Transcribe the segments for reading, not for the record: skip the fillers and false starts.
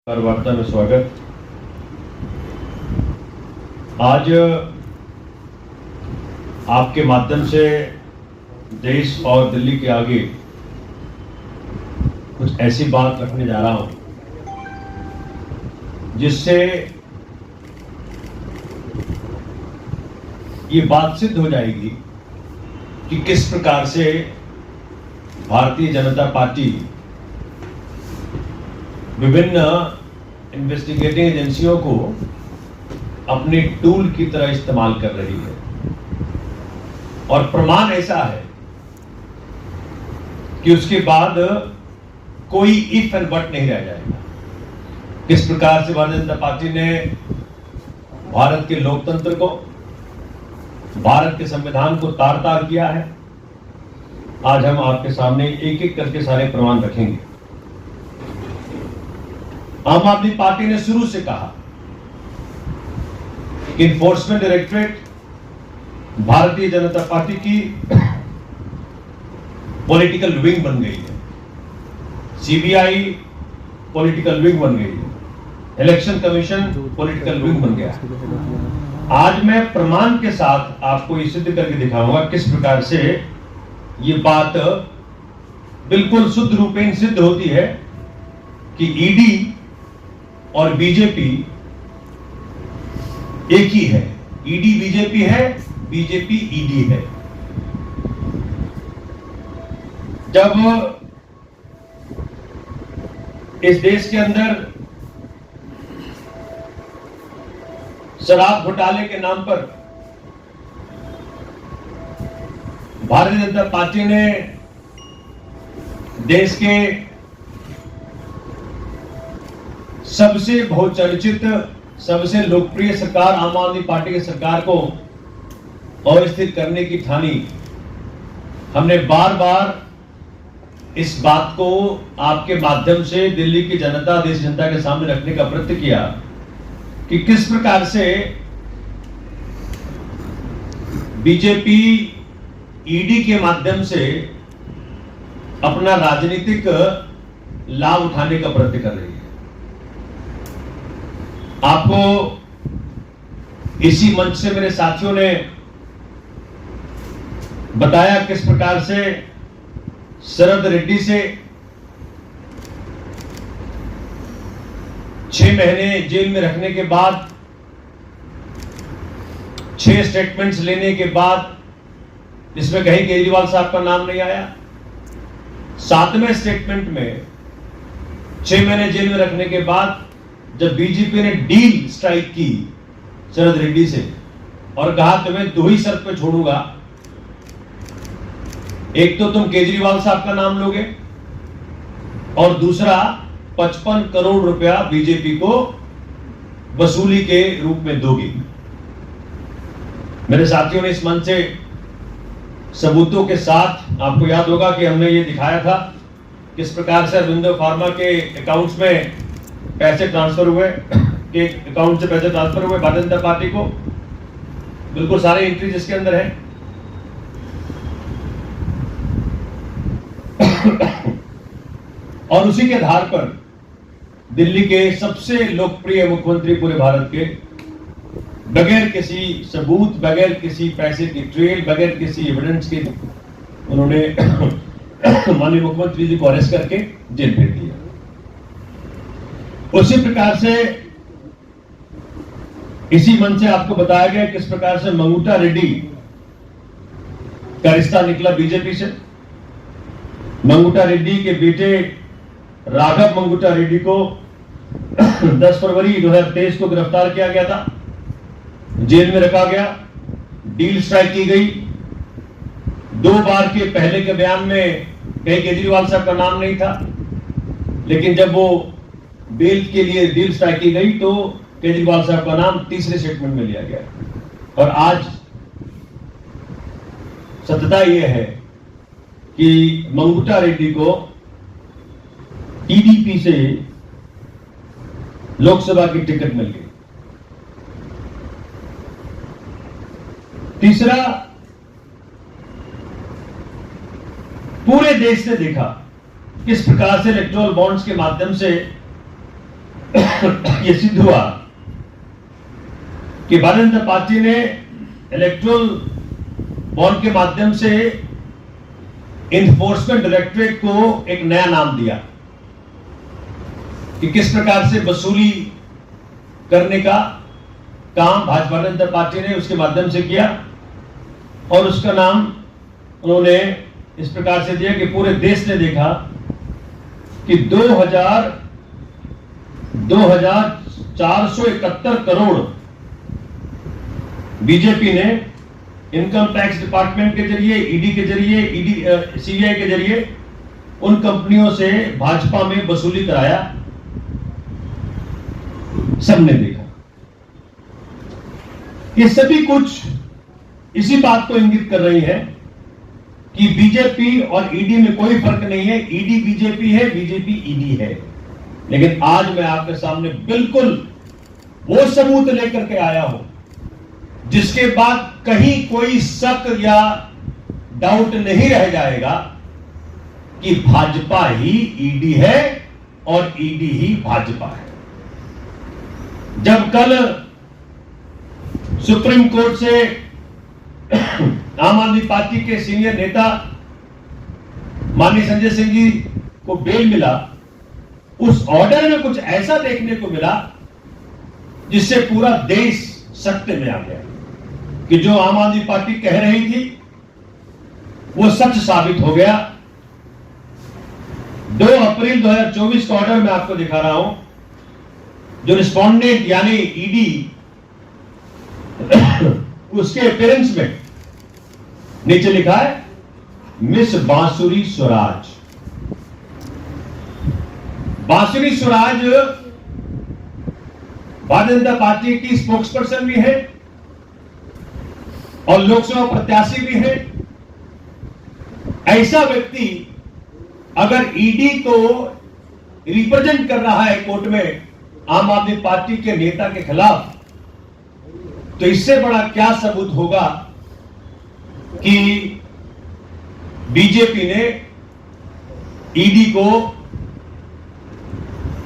वार्ता में स्वागत। आज आपके माध्यम से देश और दिल्ली के आगे कुछ ऐसी बात रखने जा रहा हूं जिससे ये बात सिद्ध हो जाएगी कि किस प्रकार से भारतीय जनता पार्टी विभिन्न इन्वेस्टिगेटिंग एजेंसियों को अपने टूल की तरह इस्तेमाल कर रही है। और प्रमाण ऐसा है कि उसके बाद कोई इफ एंड बट नहीं रह जाएगा। किस प्रकार से भारतीय जनता पार्टी ने भारत के लोकतंत्र को, भारत के संविधान को तार तार किया है, आज हम आपके सामने एक एक करके सारे प्रमाण रखेंगे। आम आदमी पार्टी ने शुरू से कहा कि enforcement directorate Bharatiya Janata party की पॉलिटिकल विंग बन गई है, सीबीआई पॉलिटिकल विंग बन गई है, इलेक्शन कमीशन पॉलिटिकल विंग बन गया है। आज मैं प्रमाण के साथ आपको ये सिद्ध करके दिखाऊंगा किस प्रकार से ये बात बिल्कुल शुद्ध रूपेण सिद्ध होती है कि ईडी और बीजेपी एक ही है। ईडी बीजेपी है, बीजेपी ईडी है। जब इस देश के अंदर शराब घोटाले के नाम पर भारतीय जनता पार्टी ने देश के सबसे बहुचर्चित, सबसे लोकप्रिय सरकार आम आदमी पार्टी की सरकार को अस्थिर करने की ठानी, हमने बार बार इस बात को आपके माध्यम से दिल्ली की जनता, देश जनता के सामने रखने का प्रयत्न किया कि किस प्रकार से बीजेपी ईडी के माध्यम से अपना राजनीतिक लाभ उठाने का प्रयत्न कर रही है। आपको इसी मंच से मेरे साथियों ने बताया किस प्रकार से शरद रेड्डी से 6 महीने जेल में रखने के बाद, 6 स्टेटमेंट्स लेने के बाद, जिसमें कहीं केजरीवाल साहब का नाम नहीं आया, 7वें स्टेटमेंट में 6 महीने जेल में रखने के बाद जब बीजेपी ने डील स्ट्राइक की शरद रेड्डी से और कहा तुम्हें 2 ही शर्त पे छोड़ूंगा, एक तो तुम केजरीवाल साहब का नाम लोगे और दूसरा 55 करोड़ रुपया बीजेपी को वसूली के रूप में दोगे। मेरे साथियों ने इस मंच से सबूतों के साथ, आपको याद होगा कि हमने ये दिखाया था किस प्रकार से अरविंदो फार्मा के अकाउंट्स में पैसे ट्रांसफर हुए, के अकाउंट से पैसे ट्रांसफर हुए भारतीय जनता पार्टी को, बिल्कुल सारे एंट्रीज इसके अंदर है। और उसी के आधार पर दिल्ली के सबसे लोकप्रिय मुख्यमंत्री पूरे भारत के, बगैर किसी सबूत, बगैर किसी पैसे की ट्रेल, बगैर किसी एविडेंस के उन्होंने माननीय मुख्यमंत्री जी को अरेस्ट करके जेल भेज दिया। उसी प्रकार से इसी मंच से आपको बताया गया किस प्रकार से मंगूटा रेड्डी का रिश्ता निकला बीजेपी से। मंगूटा रेड्डी के बेटे राघव मंगूटा रेड्डी को 10 फरवरी 2023 को गिरफ्तार किया गया था, जेल में रखा गया, डील स्ट्राइक की गई। 2 बार के पहले के बयान में कहीं केजरीवाल साहब का नाम नहीं था, लेकिन जब वो बेल के लिए डील स्ट्राइक की गई तो केजरीवाल साहब का नाम तीसरे स्टेटमेंट में लिया गया। और आज सत्यता यह है कि मंगूटा रेड्डी को टीडीपी से लोकसभा की टिकट मिल गई। तीसरा, पूरे देश ने देखा किस प्रकार से इलेक्टोरल बॉन्ड्स के माध्यम से ये सिद्ध हुआ कि भारतीय जनता पार्टी ने इलेक्टोरल बॉन्ड के माध्यम से इन्फोर्समेंट डायरेक्टरेट को एक नया नाम दिया कि किस प्रकार से वसूली करने का काम भाजपा जनता पार्टी ने उसके माध्यम से किया, और उसका नाम उन्होंने इस प्रकार से दिया कि पूरे देश ने देखा कि 2471 करोड़ बीजेपी ने इनकम टैक्स डिपार्टमेंट के जरिए, ईडी के जरिए, सीबीआई के जरिए उन कंपनियों से भाजपा में वसूली कराया। सबने देखा। ये सभी कुछ इसी बात को इंगित कर रही है कि बीजेपी और ईडी में कोई फर्क नहीं है। ईडी बीजेपी है, बीजेपी ईडी है। लेकिन आज मैं आपके सामने बिल्कुल वो सबूत लेकर के आया हूं जिसके बाद कहीं कोई शक या डाउट नहीं रह जाएगा कि भाजपा ही ईडी है और ईडी ही भाजपा है। जब कल सुप्रीम कोर्ट से आम आदमी पार्टी के सीनियर नेता माननीय संजय सिंह जी को बेल मिला, उस ऑर्डर में कुछ ऐसा देखने को मिला जिससे पूरा देश सत्य में आ गया कि जो आम आदमी पार्टी कह रही थी वो सच साबित हो गया। 2 अप्रैल 2024 का ऑर्डर मैं आपको दिखा रहा हूं, जो रिस्पोंडेंट यानी ईडी उसके अपीयरेंस में नीचे लिखा है मिस बांसुरी स्वराज। बांसुरी स्वराज भारतीय जनता पार्टी की स्पोक्सपर्सन भी है और लोकसभा प्रत्याशी भी है। ऐसा व्यक्ति अगर ईडी को रिप्रेजेंट कर रहा है कोर्ट में आम आदमी पार्टी के नेता के खिलाफ, तो इससे बड़ा क्या सबूत होगा कि बीजेपी ने ईडी को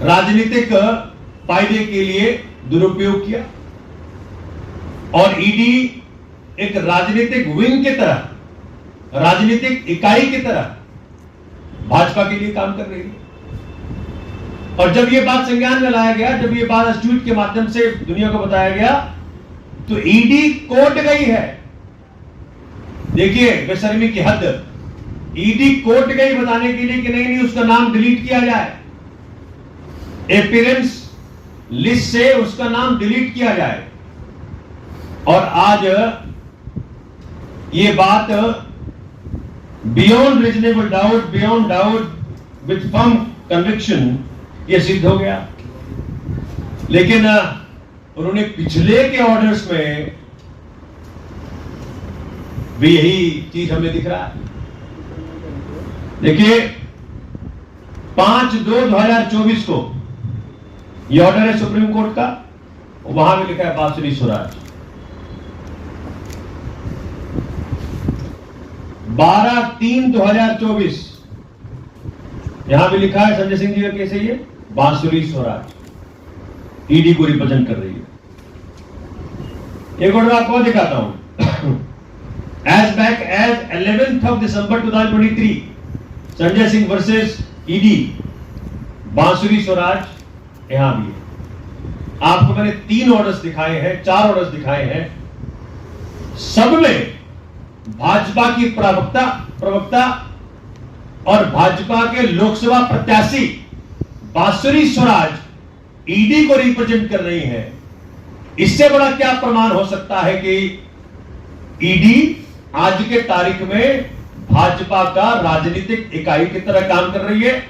राजनीतिक फायदे के लिए दुरुपयोग किया और ईडी एक राजनीतिक विंग की तरह, राजनीतिक इकाई की तरह भाजपा के लिए काम कर रही है। और जब यह बात संज्ञान में लाया गया, जब यह बात ट्वीट के माध्यम से दुनिया को बताया गया, तो ईडी कोर्ट गई है। देखिए बेशर्मी की हद। ईडी कोर्ट गई बताने के लिए कि नहीं उसका नाम डिलीट किया जाए, अपीयरेंस लिस्ट से उसका नाम डिलीट किया जाए। और आज ये बात beyond reasonable doubt, beyond doubt with firm conviction, ये सिद्ध हो गया। लेकिन उन्होंने पिछले के ऑर्डर्स में भी यही चीज हमें दिख रहा है। देखिए 5/2/2024 को यह ऑर्डर है सुप्रीम कोर्ट का, वहां भी लिखा है बांसुरी स्वराज। 12/3/2024 यहां भी लिखा है संजय सिंह जी का केस है, ये बांसुरी स्वराज ईडी को रिप्रेजेंट कर रही है। एक ऑर्डर आपको दिखाता हूं। एज बैक एज 11 दिसंबर 2023 संजय सिंह वर्सेस ईडी, बांसुरी स्वराज यहां भी है। आपको मैंने 3 ऑर्डर्स दिखाए हैं, 4 ऑर्डर्स दिखाए हैं। सब में भाजपा की प्रवक्ता और भाजपा के लोकसभा प्रत्याशी बांसुरी स्वराज ईडी को रिप्रेजेंट कर रही है। इससे बड़ा क्या प्रमाण हो सकता है कि ईडी आज के तारीख में भाजपा का राजनीतिक इकाई की तरह काम कर रही है